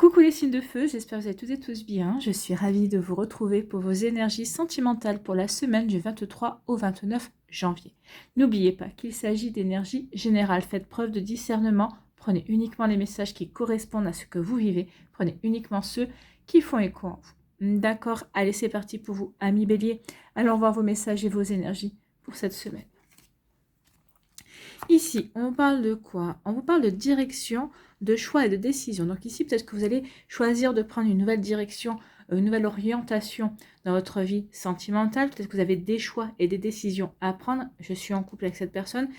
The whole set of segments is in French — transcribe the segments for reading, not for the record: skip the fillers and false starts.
Coucou les signes de feu, j'espère que vous allez toutes et tous bien. Je suis ravie de vous retrouver pour vos énergies sentimentales pour la semaine du 23 au 29 janvier. N'oubliez pas qu'il s'agit d'énergie générale. Faites preuve de discernement. Prenez uniquement les messages qui correspondent à ce que vous vivez. Prenez uniquement ceux qui font écho en vous. D'accord, allez c'est parti pour vous, amis bélier. Allons voir vos messages et vos énergies pour cette semaine. Ici, on parle de quoi? On vous parle de direction, de choix et de décision. Donc ici, peut-être que vous allez choisir de prendre une nouvelle direction, une nouvelle orientation dans votre vie sentimentale. Peut-être que vous avez des choix et des décisions à prendre. Je suis en couple avec cette personne.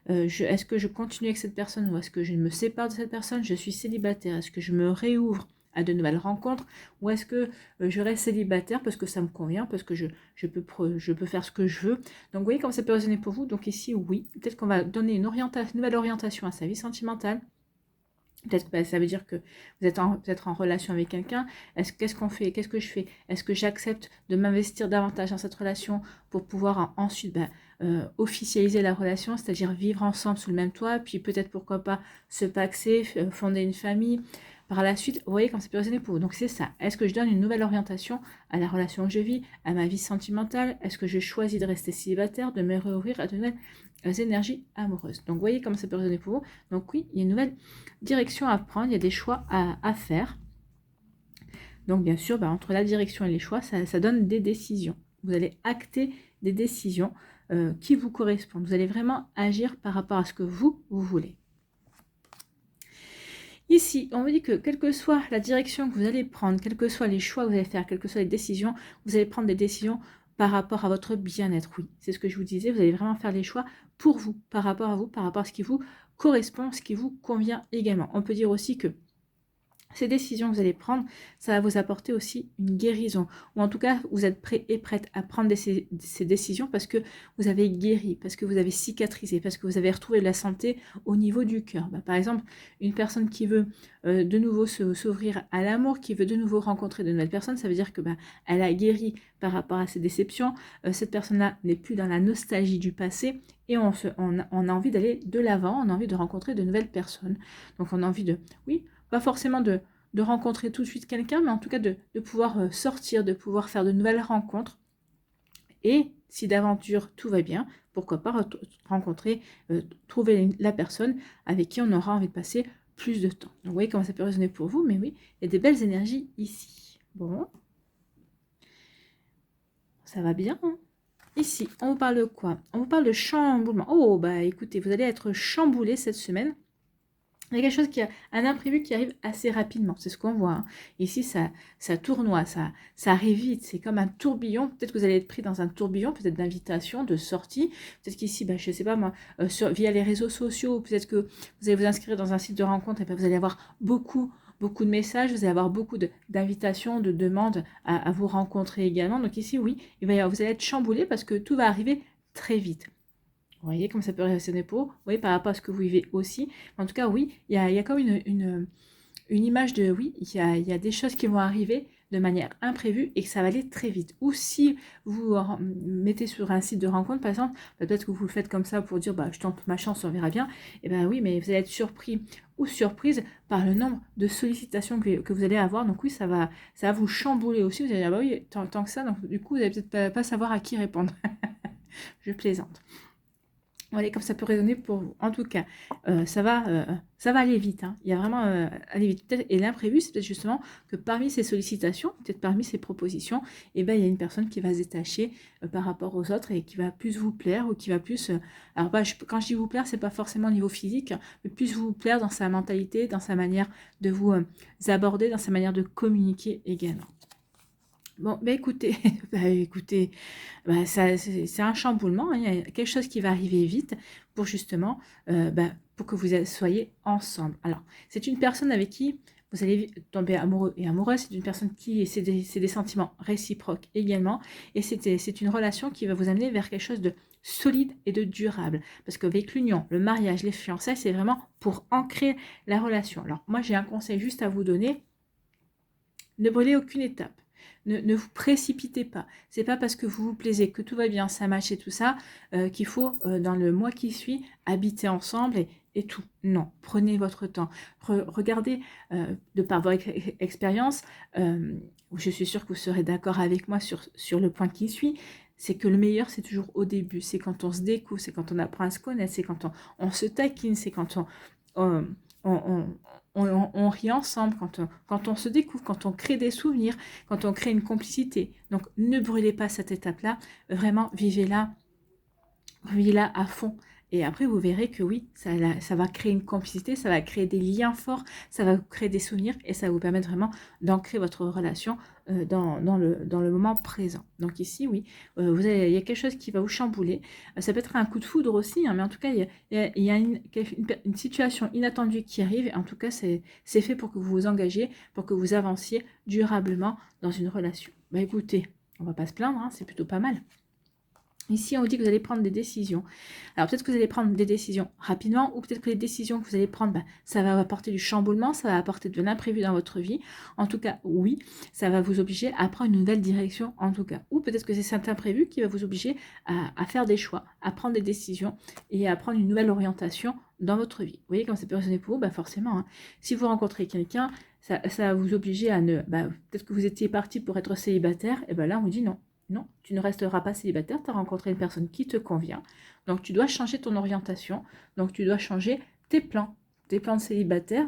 Est-ce que je continue avec cette personne ou est-ce que je me sépare de cette personne? Je suis célibataire. Est-ce que je me réouvre à de nouvelles rencontres ou est-ce que je reste célibataire parce que ça me convient, parce que je peux faire ce que je veux. Donc vous voyez comment ça peut résonner pour vous. Donc ici, oui, peut-être qu'on va donner une nouvelle orientation à sa vie sentimentale. Peut-être que ça veut dire que vous êtes en relation avec quelqu'un. Qu'est-ce qu'on fait? Qu'est-ce que je fais? Est-ce que j'accepte de m'investir davantage dans cette relation pour pouvoir ensuite officialiser la relation, c'est-à-dire vivre ensemble sous le même toit, puis peut-être pourquoi pas se paxer, fonder une famille. Par la suite, vous voyez comme ça peut résonner pour vous. Donc c'est ça. Est-ce que je donne une nouvelle orientation à la relation que je vis, à ma vie sentimentale? Est-ce que je choisis de rester célibataire, de me réouvrir à de nouvelles énergies amoureuses? Donc vous voyez comment ça peut résonner pour vous. Donc oui, il y a une nouvelle direction à prendre, il y a des choix à faire. Donc bien sûr, entre la direction et les choix, ça donne des décisions. Vous allez acter des décisions qui vous correspondent. Vous allez vraiment agir par rapport à ce que vous voulez. Ici, on vous dit que quelle que soit la direction que vous allez prendre, quels que soient les choix que vous allez faire, quelles que soient les décisions, vous allez prendre des décisions par rapport à votre bien-être. Oui, c'est ce que je vous disais, vous allez vraiment faire les choix pour vous, par rapport à ce qui vous correspond, ce qui vous convient également. On peut dire aussi que ces décisions que vous allez prendre, ça va vous apporter aussi une guérison. Ou en tout cas, vous êtes prêt et prête à prendre ces décisions parce que vous avez guéri, parce que vous avez cicatrisé, parce que vous avez retrouvé de la santé au niveau du cœur. Par exemple, une personne qui veut de nouveau s'ouvrir à l'amour, qui veut de nouveau rencontrer de nouvelles personnes, ça veut dire que elle a guéri par rapport à ses déceptions. Cette personne-là n'est plus dans la nostalgie du passé et on a envie d'aller de l'avant, on a envie de rencontrer de nouvelles personnes. Donc on a envie de, oui, pas forcément de rencontrer tout de suite quelqu'un, mais en tout cas de pouvoir sortir, de pouvoir faire de nouvelles rencontres. Et si d'aventure tout va bien, pourquoi pas rencontrer, trouver la personne avec qui on aura envie de passer plus de temps. Donc vous voyez comment ça peut résonner pour vous, mais oui, il y a des belles énergies ici. Bon, ça va bien, hein? Ici, on vous parle de quoi? On vous parle de chamboulement. Oh, écoutez, vous allez être chamboulé cette semaine. Il y a quelque chose un imprévu qui arrive assez rapidement, c'est ce qu'on voit. Hein. Ici, ça tournoie, ça arrive vite, c'est comme un tourbillon. Peut-être que vous allez être pris dans un tourbillon, peut-être d'invitation, de sortie. Peut-être qu'ici, je ne sais pas moi, via les réseaux sociaux, peut-être que vous allez vous inscrire dans un site de rencontre et vous allez avoir beaucoup de messages, vous allez avoir beaucoup d'invitations, de demandes à vous rencontrer également. Donc ici, oui, vous allez être chamboulé parce que tout va arriver très vite. Vous voyez comme ça peut résonner pour vous. Vous voyez par rapport à ce que vous vivez aussi. En tout cas, oui, il y a comme une image de oui, il y a des choses qui vont arriver de manière imprévue et que ça va aller très vite. Ou si vous mettez sur un site de rencontre, par exemple, peut-être que vous le faites comme ça pour dire je tente ma chance, on verra bien. Et oui, mais vous allez être surpris ou surprise par le nombre de sollicitations que vous allez avoir. Donc oui, ça va vous chambouler aussi. Vous allez dire oui, tant que ça. Donc du coup, vous n'allez peut-être pas savoir à qui répondre. Je plaisante. Voilà, comme ça peut résonner pour vous. En tout cas, ça va aller vite. Hein. Il y a vraiment aller vite. Et l'imprévu, c'est peut-être justement que parmi ces sollicitations, peut-être parmi ces propositions, il y a une personne qui va se détacher par rapport aux autres et qui va plus vous plaire ou qui va plus... alors, quand je dis vous plaire, c'est pas forcément au niveau physique, mais plus vous plaire dans sa mentalité, dans sa manière de vous aborder, dans sa manière de communiquer également. Bon, écoutez, c'est un chamboulement, hein, il y a quelque chose qui va arriver vite pour justement, pour que vous soyez ensemble. Alors, c'est une personne avec qui vous allez tomber amoureux et amoureuse, c'est une personne qui, c'est des sentiments réciproques également, et c'est une relation qui va vous amener vers quelque chose de solide et de durable, parce qu'avec l'union, le mariage, les fiançailles, c'est vraiment pour ancrer la relation. Alors, moi, j'ai un conseil juste à vous donner, ne brûlez aucune étape. Ne vous précipitez pas. C'est pas parce que vous vous plaisez, que tout va bien, ça match et tout ça, qu'il faut, dans le mois qui suit, habiter ensemble et tout. Non, prenez votre temps. Regardez, de par votre expérience, je suis sûre que vous serez d'accord avec moi sur le point qui suit, c'est que le meilleur, c'est toujours au début. C'est quand on se découvre, c'est quand on apprend à se connaître, c'est quand on se taquine, c'est quand on, on, on rit ensemble, quand on se découvre, quand on crée des souvenirs, quand on crée une complicité. Donc, ne brûlez pas cette étape-là. Vraiment, vivez-la à fond. Et après, vous verrez que oui, ça va créer une complicité, ça va créer des liens forts, ça va créer des souvenirs et ça va vous permettre vraiment d'ancrer votre relation dans le moment présent. Donc ici, oui, il y a quelque chose qui va vous chambouler. Ça peut être un coup de foudre aussi, hein, mais en tout cas, il y a une situation inattendue qui arrive. En tout cas, c'est fait pour que vous vous engagiez, pour que vous avanciez durablement dans une relation. Bah écoutez, on va pas se plaindre, hein, c'est plutôt pas mal. Ici, on vous dit que vous allez prendre des décisions. Alors, peut-être que vous allez prendre des décisions rapidement, ou peut-être que les décisions que vous allez prendre, ça va apporter du chamboulement, ça va apporter de l'imprévu dans votre vie. En tout cas, oui, ça va vous obliger à prendre une nouvelle direction, en tout cas. Ou peut-être que c'est cet imprévu qui va vous obliger à faire des choix, à prendre des décisions et à prendre une nouvelle orientation dans votre vie. Vous voyez, quand c'est personnel pour vous, forcément, hein, si vous rencontrez quelqu'un, ça va vous obliger à ne... peut-être que vous étiez parti pour être célibataire, et là, on vous dit non. Non, tu ne resteras pas célibataire, tu as rencontré une personne qui te convient. Donc, tu dois changer ton orientation. Donc, tu dois changer tes plans. Tes plans de célibataire,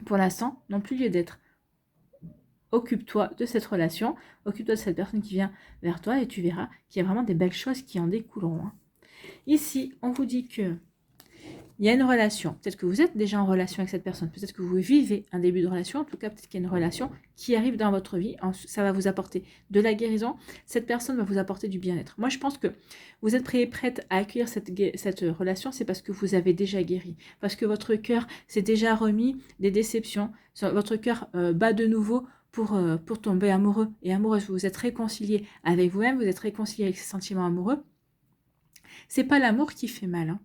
pour l'instant, n'ont plus lieu d'être. Occupe-toi de cette relation, occupe-toi de cette personne qui vient vers toi et tu verras qu'il y a vraiment des belles choses qui en découleront. Hein. Ici, on vous dit que il y a une relation. Peut-être que vous êtes déjà en relation avec cette personne. Peut-être que vous vivez un début de relation. En tout cas, peut-être qu'il y a une relation qui arrive dans votre vie. Ça va vous apporter de la guérison. Cette personne va vous apporter du bien-être. Moi, je pense que vous êtes prêt et prête à accueillir cette relation. C'est parce que vous avez déjà guéri. Parce que votre cœur s'est déjà remis des déceptions. Votre cœur bat de nouveau pour tomber amoureux et amoureuse. Vous vous êtes réconcilié avec vous-même. Vous êtes réconcilié avec ces sentiments amoureux. C'est pas l'amour qui fait mal, hein.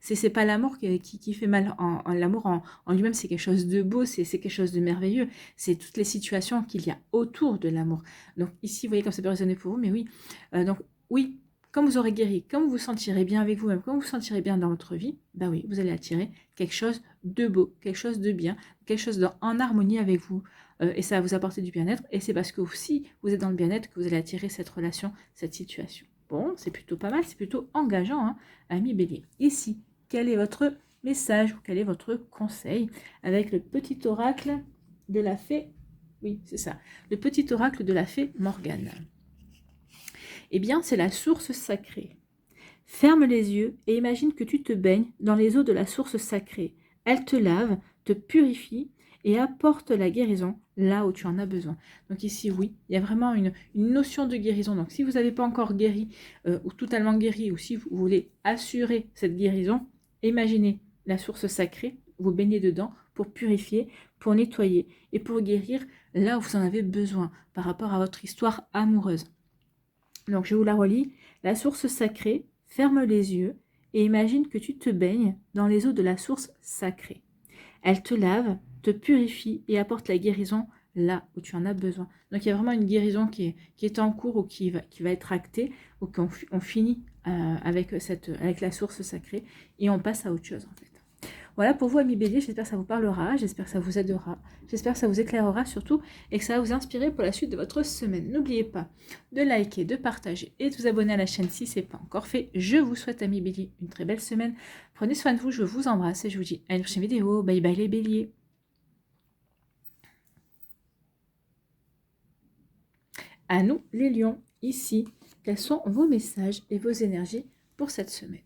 C'est pas l'amour qui fait mal. L'amour en lui-même, c'est quelque chose de beau, c'est quelque chose de merveilleux. C'est toutes les situations qu'il y a autour de l'amour. Donc ici, vous voyez comme ça peut résonner pour vous, mais oui. Donc oui, comme vous aurez guéri, comme vous vous sentirez bien avec vous-même, comme vous vous sentirez bien dans votre vie, oui, vous allez attirer quelque chose de beau, quelque chose de bien, quelque chose en harmonie avec vous. Et ça va vous apporter du bien-être. Et c'est parce que si vous êtes dans le bien-être que vous allez attirer cette relation, cette situation. Bon, c'est plutôt pas mal, c'est plutôt engageant, hein, ami Bélier. Ici, quel est votre message ou quel est votre conseil avec le petit oracle de la fée? Oui, c'est ça. Le petit oracle de la fée Morgane. Eh bien, c'est la source sacrée. Ferme les yeux et imagine que tu te baignes dans les eaux de la source sacrée. Elle te lave, te purifie et apporte la guérison là où tu en as besoin. Donc ici, oui, il y a vraiment une notion de guérison. Donc si vous n'avez pas encore guéri ou totalement guéri, ou si vous voulez assurer cette guérison, imaginez la source sacrée, vous baignez dedans pour purifier, pour nettoyer et pour guérir là où vous en avez besoin par rapport à votre histoire amoureuse. Donc je vous la relis. La source sacrée, ferme les yeux et imagine que tu te baignes dans les eaux de la source sacrée. Elle te lave, te purifie et apporte la guérison là où tu en as besoin. Donc il y a vraiment une guérison qui est en cours ou qui va être actée, ou qu'on finit avec la source sacrée et on passe à autre chose en fait. Voilà pour vous, amis Bélier, j'espère que ça vous parlera, j'espère que ça vous aidera, j'espère que ça vous éclairera surtout et que ça va vous inspirer pour la suite de votre semaine. N'oubliez pas de liker, de partager et de vous abonner à la chaîne si ce n'est pas encore fait. Je vous souhaite, amis Bélier, une très belle semaine. Prenez soin de vous, je vous embrasse et je vous dis à une prochaine vidéo. Bye bye les Béliers. À nous, les lions, ici, quels sont vos messages et vos énergies pour cette semaine?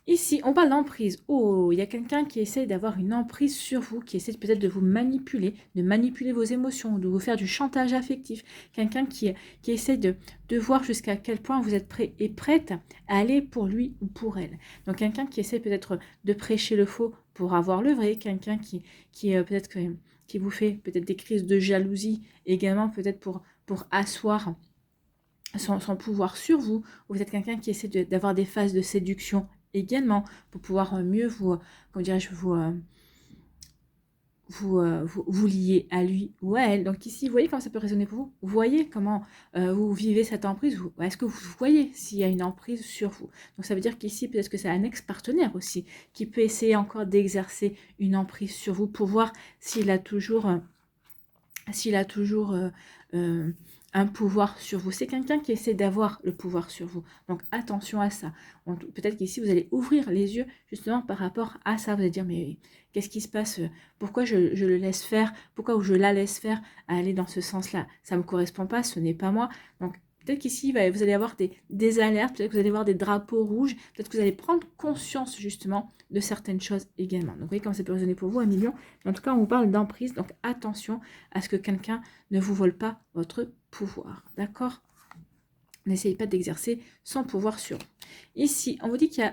Ici, on parle d'emprise. Oh, il y a quelqu'un qui essaye d'avoir une emprise sur vous, qui essaie peut-être de vous manipuler, de manipuler vos émotions, de vous faire du chantage affectif. Quelqu'un qui essaie de voir jusqu'à quel point vous êtes prêt et prête à aller pour lui ou pour elle. Donc, quelqu'un qui essaie peut-être de prêcher le faux pour avoir le vrai. Quelqu'un qui peut-être qui vous fait peut-être des crises de jalousie, également peut-être pour asseoir son pouvoir sur vous. Ou peut-être quelqu'un qui essaie d'avoir des phases de séduction également, pour pouvoir mieux vous vous liez à lui ou à elle. Donc ici, vous voyez comment ça peut résonner pour vous? Vous voyez comment vous vivez cette emprise? Est-ce que vous voyez s'il y a une emprise sur vous? Donc ça veut dire qu'ici, peut-être que c'est un ex-partenaire aussi qui peut essayer encore d'exercer une emprise sur vous pour voir s'il a toujours... un pouvoir sur vous. C'est quelqu'un qui essaie d'avoir le pouvoir sur vous. Donc attention à ça. Peut-être qu'ici, vous allez ouvrir les yeux justement par rapport à ça. Vous allez dire, mais qu'est-ce qui se passe? Pourquoi je le laisse faire? Pourquoi je la laisse faire à aller dans ce sens-là? Ça ne me correspond pas, ce n'est pas moi. Donc peut-être qu'ici, vous allez avoir des alertes, peut-être que vous allez avoir des drapeaux rouges, peut-être que vous allez prendre conscience justement de certaines choses également. Donc vous voyez comment ça peut résonner pour vous, 1 million. En tout cas, on vous parle d'emprise, donc attention à ce que quelqu'un ne vous vole pas votre pouvoir. D'accord? N'essayez pas d'exercer son pouvoir sur vous. Ici, on vous dit qu'il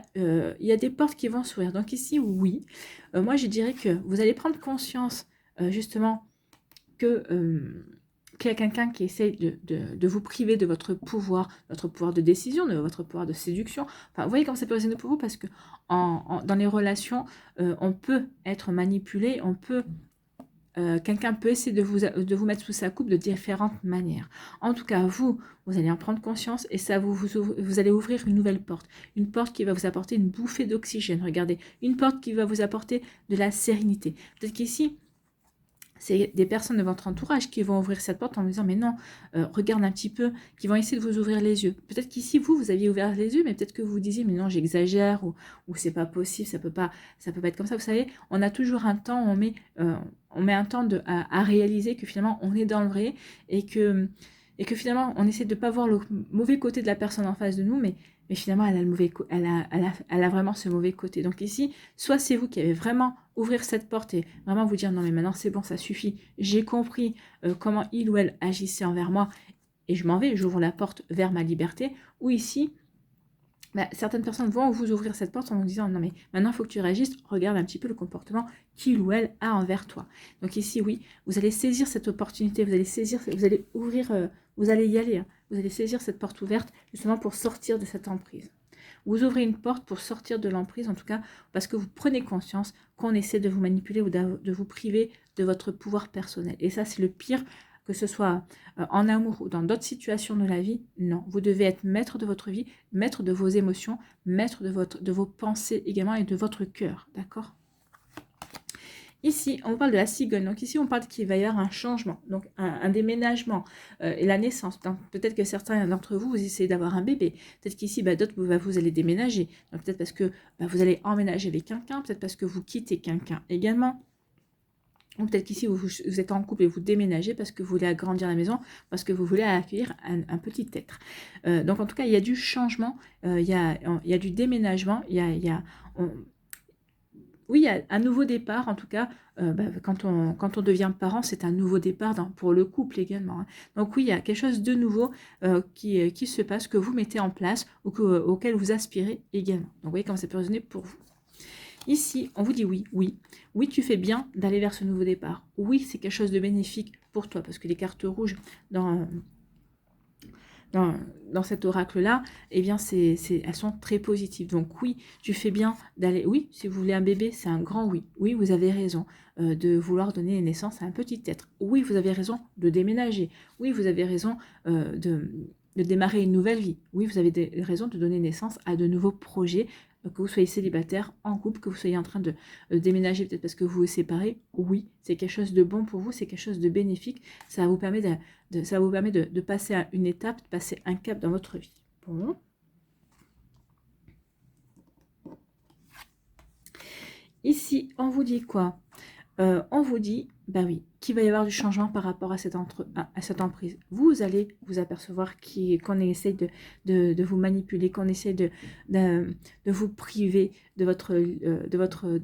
y a des portes qui vont s'ouvrir. Donc ici, oui. Moi, je dirais que vous allez prendre conscience justement que... qu'il y a quelqu'un qui essaye de vous priver de votre pouvoir de décision, de votre pouvoir de séduction. Enfin, vous voyez comment ça peut résonner pour vous, parce que dans les relations, on peut être manipulé, quelqu'un peut essayer de vous mettre sous sa coupe de différentes manières. En tout cas, vous allez en prendre conscience et ça vous allez ouvrir une nouvelle porte. Une porte qui va vous apporter une bouffée d'oxygène. Regardez, une porte qui va vous apporter de la sérénité. Peut-être qu'ici, c'est des personnes de votre entourage qui vont ouvrir cette porte en vous disant, mais non, regarde un petit peu, qui vont essayer de vous ouvrir les yeux. Peut-être qu'ici, vous aviez ouvert les yeux, mais peut-être que vous disiez, mais non, j'exagère, ou c'est pas possible, ça peut pas être comme ça. Vous savez, on a toujours un temps où on met un temps à réaliser que finalement, on est dans le vrai, et que finalement, on essaie de ne pas voir le mauvais côté de la personne en face de nous, mais finalement, elle a vraiment ce mauvais côté. Donc ici, soit c'est vous qui avez vraiment ouvrir cette porte et vraiment vous dire, non mais maintenant c'est bon, ça suffit, j'ai compris comment il ou elle agissait envers moi, et je m'en vais, j'ouvre la porte vers ma liberté, ou ici, certaines personnes vont vous ouvrir cette porte en vous disant, non mais maintenant il faut que tu réagisses, regarde un petit peu le comportement qu'il ou elle a envers toi. Donc ici, oui, vous allez saisir cette opportunité, vous allez ouvrir, vous allez y aller, hein. Vous allez saisir cette porte ouverte justement pour sortir de cette emprise. Vous ouvrez une porte pour sortir de l'emprise, en tout cas, parce que vous prenez conscience qu'on essaie de vous manipuler ou de vous priver de votre pouvoir personnel. Et ça, c'est le pire, que ce soit en amour ou dans d'autres situations de la vie. Non, vous devez être maître de votre vie, maître de vos émotions, maître de vos pensées également et de votre cœur, d'accord ? Ici, on parle de la cigogne. Donc ici, on parle qu'il va y avoir un changement, donc un déménagement et la naissance. Peut-être que certains d'entre vous, vous essayez d'avoir un bébé. Peut-être qu'ici, d'autres, vous allez déménager. Donc peut-être parce que vous allez emménager avec quelqu'un. Peut-être parce que vous quittez quelqu'un également. Ou peut-être qu'ici, vous êtes en couple et vous déménagez parce que vous voulez agrandir la maison, parce que vous voulez accueillir un petit être. Donc en tout cas, il y a du changement, il y a du déménagement, oui, il y a un nouveau départ, en tout cas, quand on devient parent, c'est un nouveau départ pour le couple également, hein. Donc oui, il y a quelque chose de nouveau qui se passe, que vous mettez en place ou auquel vous aspirez également. Donc vous voyez comment ça peut résonner pour vous. Ici, on vous dit oui, tu fais bien d'aller vers ce nouveau départ. Oui, c'est quelque chose de bénéfique pour toi, parce que les cartes rouges dans cet oracle-là, eh bien, elles sont très positives. Donc oui, tu fais bien d'aller... Oui, si vous voulez un bébé, c'est un grand oui. Oui, vous avez raison de vouloir donner naissance à un petit être. Oui, vous avez raison de déménager. Oui, vous avez raison de démarrer une nouvelle vie. Oui, vous avez raison de donner naissance à de nouveaux projets, que vous soyez célibataire, en couple, que vous soyez en train de déménager peut-être parce que vous vous séparez. Oui, c'est quelque chose de bon pour vous, c'est quelque chose de bénéfique. Ça vous permet de passer à une étape, de passer un cap dans votre vie. Bon. Ici, on vous dit quoi ? On vous dit, oui, qu'il va y avoir du changement par rapport à cette emprise. Vous allez vous apercevoir qu'on essaie de vous manipuler, qu'on essaie de vous priver de votre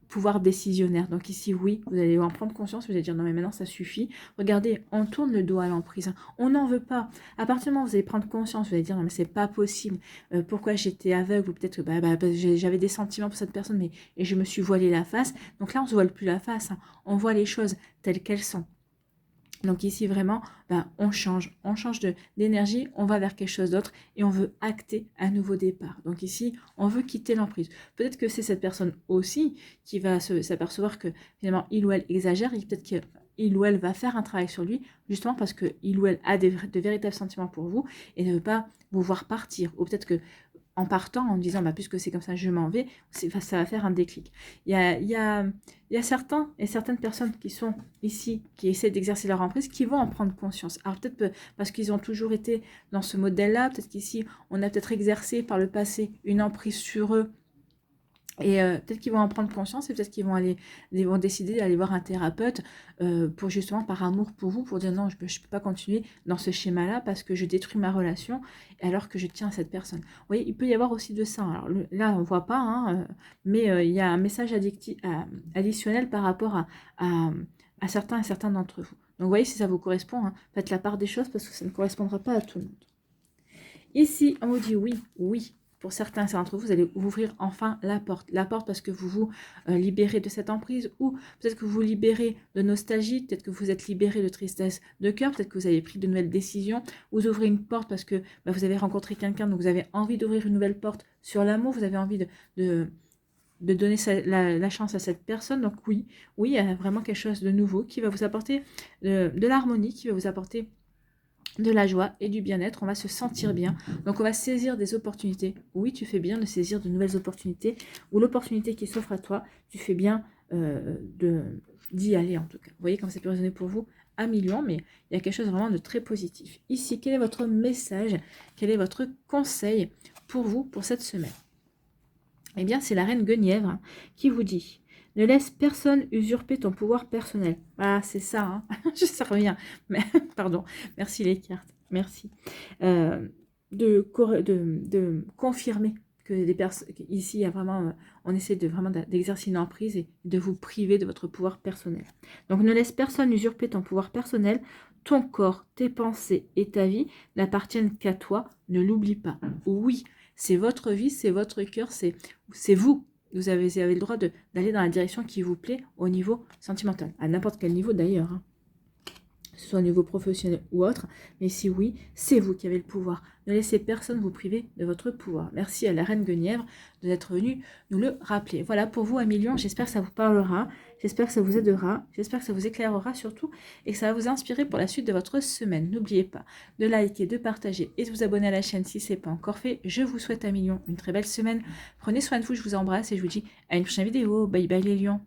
pouvoir décisionnaire. Donc ici, oui, vous allez en prendre conscience, vous allez dire, non mais maintenant ça suffit. Regardez, on tourne le dos à l'emprise. On n'en veut pas. À partir du moment où vous allez prendre conscience, vous allez dire, non mais c'est pas possible. Pourquoi j'étais aveugle, ou peut-être que j'avais des sentiments pour cette personne, et je me suis voilé la face. Donc là, on se voile plus la face, hein. On voit les choses telles qu'elles sont. Donc ici, vraiment, on change d'énergie, on va vers quelque chose d'autre et on veut acter un nouveau départ. Donc ici, on veut quitter l'emprise. Peut-être que c'est cette personne aussi qui va s'apercevoir que finalement, il ou elle exagère et peut-être qu'il ou elle va faire un travail sur lui, justement parce que il ou elle a de véritables sentiments pour vous et ne veut pas vous voir partir. Ou peut-être que en partant, en disant puisque c'est comme ça, je m'en vais, ça va faire un déclic. Il y a certains et certaines personnes qui sont ici, qui essaient d'exercer leur emprise, qui vont en prendre conscience. Alors peut-être parce qu'ils ont toujours été dans ce modèle-là, peut-être qu'ici, on a peut-être exercé par le passé une emprise sur eux. Et peut-être qu'ils vont en prendre conscience et peut-être qu'ils vont décider d'aller voir un thérapeute pour justement par amour pour vous, pour dire non, je peux pas continuer dans ce schéma-là parce que je détruis ma relation alors que je tiens à cette personne. Vous voyez, il peut y avoir aussi de ça. Alors là, on ne voit pas, hein, mais il y a un message additionnel par rapport à certains et certains d'entre vous. Donc vous voyez, si ça vous correspond, hein, faites la part des choses parce que ça ne correspondra pas à tout le monde. Ici, on vous dit oui, oui. Pour certains d'entre vous, vous allez ouvrir enfin la porte. La porte parce que vous vous libérez de cette emprise ou peut-être que vous vous libérez de nostalgie, peut-être que vous êtes libéré de tristesse de cœur, peut-être que vous avez pris de nouvelles décisions. Vous ouvrez une porte parce que vous avez rencontré quelqu'un, donc vous avez envie d'ouvrir une nouvelle porte sur l'amour, vous avez envie de donner la chance à cette personne. Donc oui, il y a vraiment quelque chose de nouveau qui va vous apporter de l'harmonie, qui va vous apporter de la joie et du bien-être, on va se sentir bien. Donc on va saisir des opportunités. Oui, tu fais bien de saisir de nouvelles opportunités ou l'opportunité qui s'offre à toi, tu fais bien d'y aller en tout cas. Vous voyez comme ça peut résonner pour vous à millions, mais il y a quelque chose vraiment de très positif. Ici, quel est votre message? Quel est votre conseil pour vous pour cette semaine? Eh bien, c'est la reine Guenièvre hein, qui vous dit: ne laisse personne usurper ton pouvoir personnel. Ah, c'est ça, hein. Ça revient. Mais, pardon, merci les cartes, merci. De confirmer que des personnes, ici, il y a vraiment, on essaie de vraiment d'exercer une emprise et de vous priver de votre pouvoir personnel. Donc, ne laisse personne usurper ton pouvoir personnel. Ton corps, tes pensées et ta vie n'appartiennent qu'à toi. Ne l'oublie pas. Oui, c'est votre vie, c'est votre cœur, c'est vous. Vous avez le droit d'aller dans la direction qui vous plaît au niveau sentimental, à n'importe quel niveau d'ailleurs, hein. Que ce soit au niveau professionnel ou autre, mais si oui, c'est vous qui avez le pouvoir. Ne laissez personne vous priver de votre pouvoir. Merci à la reine Guenièvre d'être venue nous le rappeler. Voilà pour vous, Amilion, j'espère que ça vous parlera, j'espère que ça vous aidera, j'espère que ça vous éclairera surtout et que ça va vous inspirer pour la suite de votre semaine. N'oubliez pas de liker, de partager et de vous abonner à la chaîne si ce n'est pas encore fait. Je vous souhaite, Amilion, une très belle semaine. Prenez soin de vous, je vous embrasse et je vous dis à une prochaine vidéo. Bye bye les lions.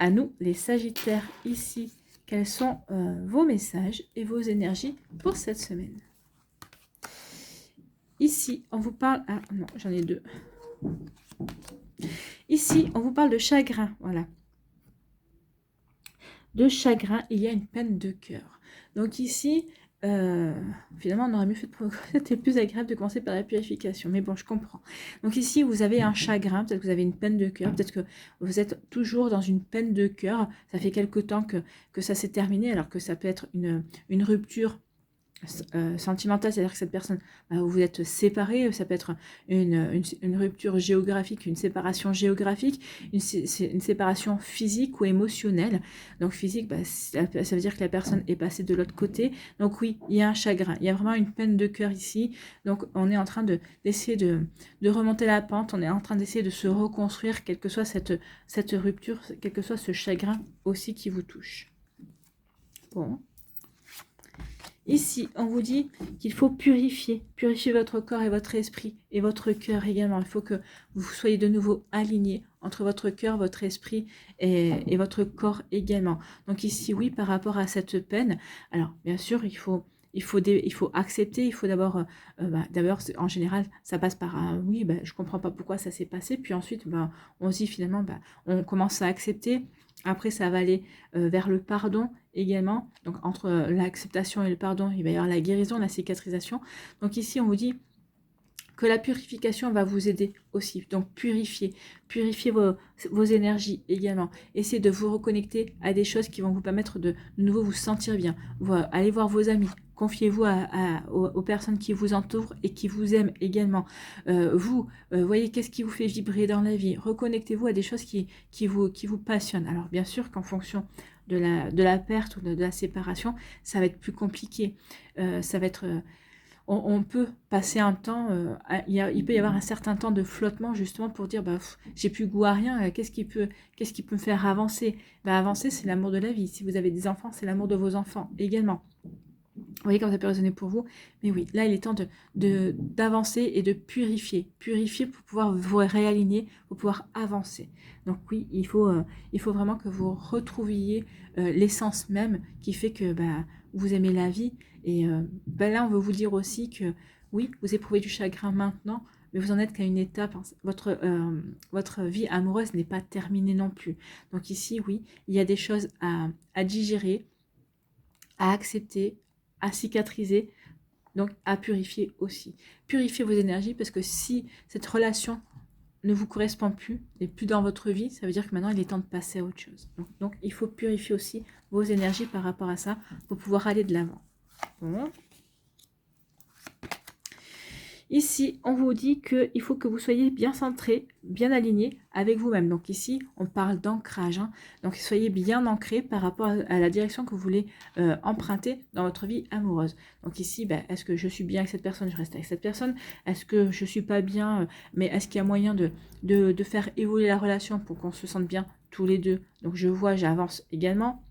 À nous, les Sagittaires, ici, quels sont vos messages et vos énergies pour cette semaine? Ici, on vous parle... Ah non, j'en ai deux. Ici, on vous parle de chagrin, voilà. De chagrin, il y a une peine de cœur. Donc ici, finalement, on aurait mieux fait de c'était plus agréable de commencer par la purification, mais bon, je comprends. Donc ici, vous avez un chagrin, peut-être que vous avez une peine de cœur, peut-être que vous êtes toujours dans une peine de cœur, ça fait quelque temps que ça s'est terminé, alors que ça peut être une rupture sentimentale, c'est-à-dire que cette personne, vous êtes séparés, ça peut être une rupture géographique, une séparation géographique, une séparation physique ou émotionnelle. Donc physique, ça veut dire que la personne est passée de l'autre côté. Donc oui, il y a un chagrin, il y a vraiment une peine de cœur ici. Donc on est en train d'essayer de remonter la pente, on est en train d'essayer de se reconstruire, quelle que soit cette rupture, quel que soit ce chagrin aussi qui vous touche. Bon. Ici, on vous dit qu'il faut purifier votre corps et votre esprit et votre cœur également. Il faut que vous soyez de nouveau alignés entre votre cœur, votre esprit et votre corps également. Donc ici, oui, par rapport à cette peine, alors bien sûr, il faut accepter, il faut d'abord, en général, ça passe par oui, je comprends pas pourquoi ça s'est passé, puis ensuite, on se dit finalement, on commence à accepter. Après, ça va aller vers le pardon également. Donc, entre l'acceptation et le pardon, il va y avoir la guérison, la cicatrisation. Donc ici, on vous dit que la purification va vous aider aussi. Donc, purifiez vos énergies également. Essayez de vous reconnecter à des choses qui vont vous permettre de nouveau vous sentir bien. Allez voir vos amis, confiez-vous aux personnes qui vous entourent et qui vous aiment également. Voyez qu'est-ce qui vous fait vibrer dans la vie. Reconnectez-vous à des choses qui vous passionnent. Alors bien sûr qu'en fonction de la perte ou de la séparation, ça va être plus compliqué. Ça va être... on peut passer un temps, il peut y avoir un certain temps de flottement justement pour dire j'ai plus goût à rien, qu'est-ce qui peut me faire avancer? Avancer, c'est l'amour de la vie. Si vous avez des enfants, c'est l'amour de vos enfants également. Vous voyez comme ça peut résonner pour vous. Mais oui, là il est temps d'avancer et de purifier pour pouvoir vous réaligner, pour pouvoir avancer. Donc oui, il faut vraiment que vous retrouviez l'essence même qui fait que vous aimez la vie. Et là, on veut vous dire aussi que oui, vous éprouvez du chagrin maintenant, mais vous en êtes qu'à une étape. Votre vie amoureuse n'est pas terminée non plus. Donc ici, oui, il y a des choses à digérer, à accepter, à cicatriser, donc à purifier aussi. Purifiez vos énergies parce que si cette relation ne vous correspond plus, n'est plus dans votre vie, ça veut dire que maintenant il est temps de passer à autre chose. Donc il faut purifier aussi vos énergies par rapport à ça pour pouvoir aller de l'avant. Bon. Ici, on vous dit qu'il faut que vous soyez bien centré, bien aligné avec vous-même. Donc ici, on parle d'ancrage. Donc soyez bien ancré par rapport à la direction que vous voulez emprunter dans votre vie amoureuse. Donc ici, est-ce que je suis bien avec cette personne? Je reste avec cette personne. Est-ce que je ne suis pas bien? Mais est-ce qu'il y a moyen de faire évoluer la relation pour qu'on se sente bien tous les deux? Donc je vois, j'avance également.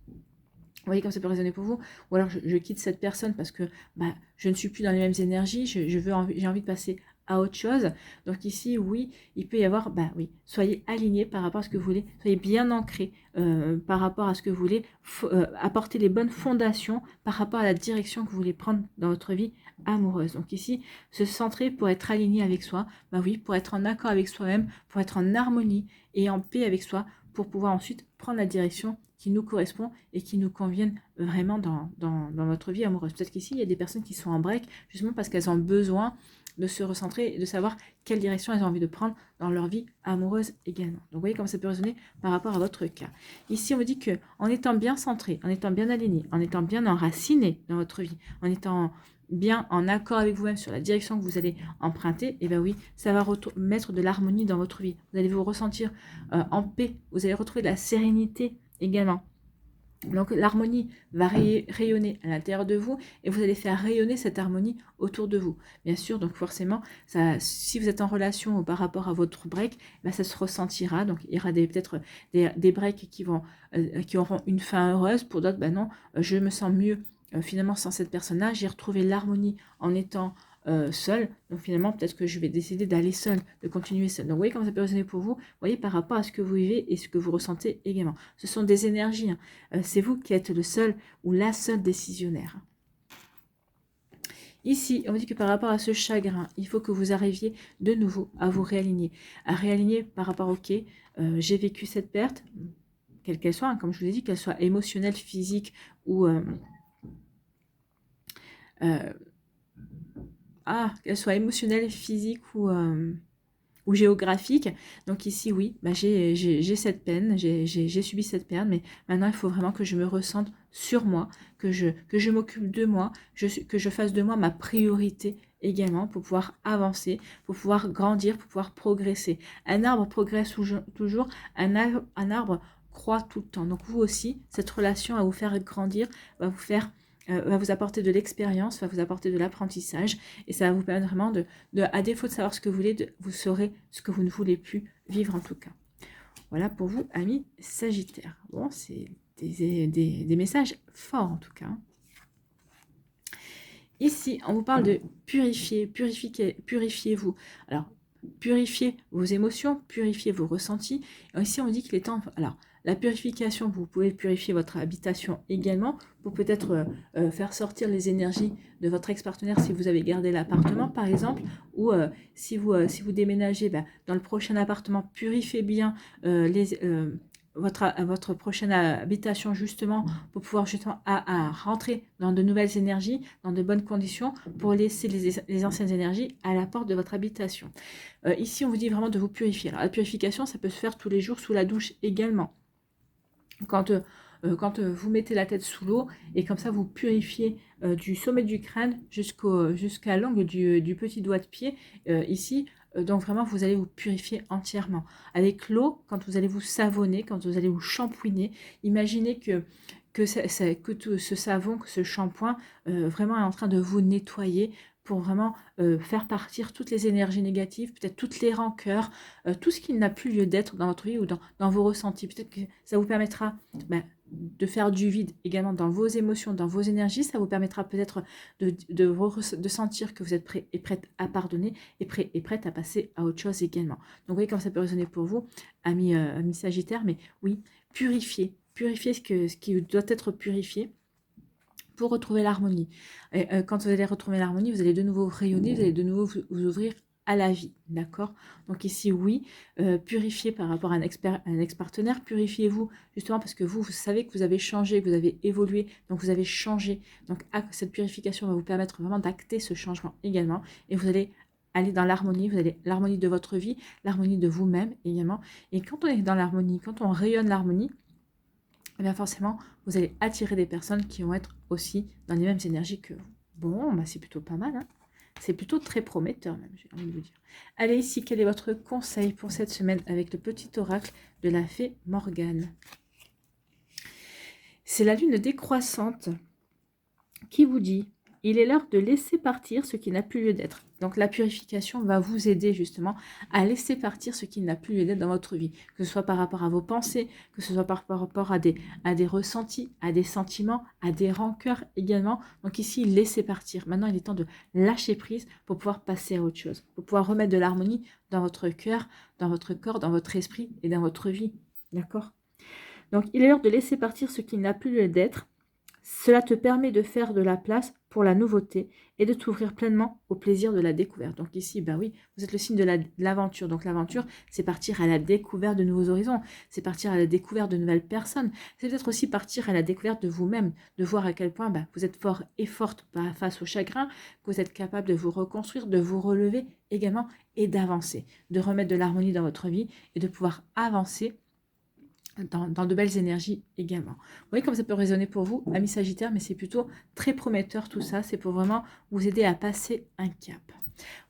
Vous voyez comme ça peut résonner pour vous. Ou alors je quitte cette personne parce que je ne suis plus dans les mêmes énergies, j'ai envie de passer à autre chose. Donc ici, oui, il peut y avoir, oui, soyez alignés par rapport à ce que vous voulez, soyez bien ancrés par rapport à ce que vous voulez, apporter les bonnes fondations par rapport à la direction que vous voulez prendre dans votre vie amoureuse. Donc ici, se centrer pour être aligné avec soi, oui, pour être en accord avec soi-même, pour être en harmonie et en paix avec soi, pour pouvoir ensuite prendre la direction qui nous correspond et qui nous conviennent vraiment dans notre vie amoureuse. Peut-être qu'ici, il y a des personnes qui sont en break, justement parce qu'elles ont besoin de se recentrer et de savoir quelle direction elles ont envie de prendre dans leur vie amoureuse également. Donc, vous voyez comment ça peut résonner par rapport à votre cas. Ici, on vous dit qu'en étant bien centré, en étant bien aligné, en étant bien enraciné dans votre vie, en étant bien en accord avec vous-même sur la direction que vous allez emprunter, et oui, ça va mettre de l'harmonie dans votre vie. Vous allez vous ressentir en paix, vous allez retrouver de la sérénité également. Donc l'harmonie va rayonner à l'intérieur de vous et vous allez faire rayonner cette harmonie autour de vous. Bien sûr, donc forcément, si vous êtes en relation ou par rapport à votre break, ça se ressentira. Donc il y aura peut-être des breaks qui auront une fin heureuse. Pour d'autres, non, je me sens mieux finalement sans cette personne-là. J'ai retrouvé l'harmonie en étant seul, donc finalement peut-être que je vais décider d'aller seul, de continuer seul. Donc vous voyez comment ça peut résonner pour vous, vous voyez par rapport à ce que vous vivez et ce que vous ressentez également. Ce sont des énergies, c'est vous qui êtes le seul ou la seule décisionnaire. Ici, on dit que par rapport à ce chagrin, il faut que vous arriviez de nouveau à vous réaligner. À réaligner par rapport, ok, j'ai vécu cette perte, quelle qu'elle soit, comme je vous ai dit, qu'elle soit émotionnelle, physique ou... qu'elle soit émotionnelle, physique ou géographique. Donc ici, oui, j'ai cette peine, j'ai subi cette perte, mais maintenant, il faut vraiment que je me ressente sur moi, que je m'occupe de moi, que je fasse de moi ma priorité également pour pouvoir avancer, pour pouvoir grandir, pour pouvoir progresser. Un arbre progresse toujours, un arbre croît tout le temps. Donc vous aussi, cette relation à vous faire grandir va vous apporter de l'expérience, va vous apporter de l'apprentissage et ça va vous permettre vraiment à défaut de savoir ce que vous voulez, vous saurez ce que vous ne voulez plus vivre en tout cas. Voilà pour vous, amis Sagittaires. Bon, c'est des messages forts en tout cas. Ici, on vous parle de purifiez-vous. Alors, purifiez vos émotions, purifiez vos ressentis. Et ici, on dit qu'il est temps... Alors, la purification, vous pouvez purifier votre habitation également pour peut-être faire sortir les énergies de votre ex-partenaire si vous avez gardé l'appartement par exemple, ou si vous déménagez dans le prochain appartement, purifiez bien votre prochaine habitation justement pour pouvoir justement à rentrer dans de nouvelles énergies, dans de bonnes conditions pour laisser les anciennes énergies à la porte de votre habitation. Ici, on vous dit vraiment de vous purifier. Alors, la purification, ça peut se faire tous les jours sous la douche également. Quand vous mettez la tête sous l'eau et comme ça vous purifiez du sommet du crâne jusqu'à l'angle du petit doigt de pied ici. Donc vraiment, vous allez vous purifier entièrement. Avec l'eau, quand vous allez vous savonner, quand vous allez vous shampouiner, imaginez que tout ce savon, que ce shampoing, vraiment est en train de vous nettoyer pour vraiment faire partir toutes les énergies négatives, peut-être toutes les rancœurs, tout ce qui n'a plus lieu d'être dans votre vie ou dans vos ressentis. Peut-être que ça vous permettra de faire du vide également dans vos émotions, dans vos énergies. Ça vous permettra peut-être de sentir que vous êtes prêt et prête à pardonner et prête à passer à autre chose également. Donc vous voyez comment ça peut résonner pour vous, amis Sagittaire, mais oui, purifiez ce qui doit être purifié pour retrouver l'harmonie. Et quand vous allez retrouver l'harmonie, vous allez de nouveau rayonner, vous allez de nouveau vous ouvrir à la vie, d'accord? Donc ici, oui, purifiez par rapport à un ex-partenaire, purifiez-vous justement parce que vous savez que vous avez changé, que vous avez évolué, donc vous avez changé. Donc cette purification va vous permettre vraiment d'acter ce changement également et vous allez aller dans l'harmonie, vous allez l'harmonie de votre vie, l'harmonie de vous-même également. Et quand on est dans l'harmonie, quand on rayonne l'harmonie, eh bien forcément, vous allez attirer des personnes qui vont être aussi dans les mêmes énergies que vous. Bon, bah c'est plutôt pas mal, hein. C'est plutôt très prometteur même, j'ai envie de vous dire. Allez, ici, quel est votre conseil pour cette semaine avec le petit oracle de la fée Morgane? C'est la lune décroissante qui vous dit: il est l'heure de laisser partir ce qui n'a plus lieu d'être. Donc la purification va vous aider justement à laisser partir ce qui n'a plus lieu d'être dans votre vie, que ce soit par rapport à vos pensées, que ce soit par rapport à des ressentis, à des sentiments, à des rancœurs également. Donc ici, laissez partir. Maintenant, il est temps de lâcher prise pour pouvoir passer à autre chose, pour pouvoir remettre de l'harmonie dans votre cœur, dans votre corps, dans votre esprit et dans votre vie. D'accord? Donc il est l'heure de laisser partir ce qui n'a plus lieu d'être. Cela te permet de faire de la place pour la nouveauté et de t'ouvrir pleinement au plaisir de la découverte. Donc ici, ben oui, vous êtes le signe de l'aventure. Donc l'aventure, c'est partir à la découverte de nouveaux horizons, c'est partir à la découverte de nouvelles personnes, c'est peut-être aussi partir à la découverte de vous-même, de voir à quel point vous êtes fort et forte face au chagrin, que vous êtes capable de vous reconstruire, de vous relever également et d'avancer, de remettre de l'harmonie dans votre vie et de pouvoir avancer dans de belles énergies également. Vous voyez comme ça peut résonner pour vous, amis Sagittaires, mais c'est plutôt très prometteur tout ça. C'est pour vraiment vous aider à passer un cap.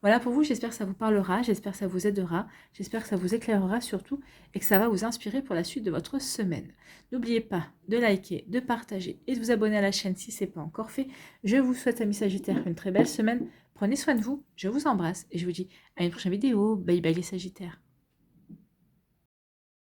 Voilà pour vous, j'espère que ça vous parlera, j'espère que ça vous aidera, j'espère que ça vous éclairera surtout et que ça va vous inspirer pour la suite de votre semaine. N'oubliez pas de liker, de partager et de vous abonner à la chaîne si ce n'est pas encore fait. Je vous souhaite, amis Sagittaires, une très belle semaine. Prenez soin de vous, je vous embrasse et je vous dis à une prochaine vidéo. Bye bye les Sagittaires.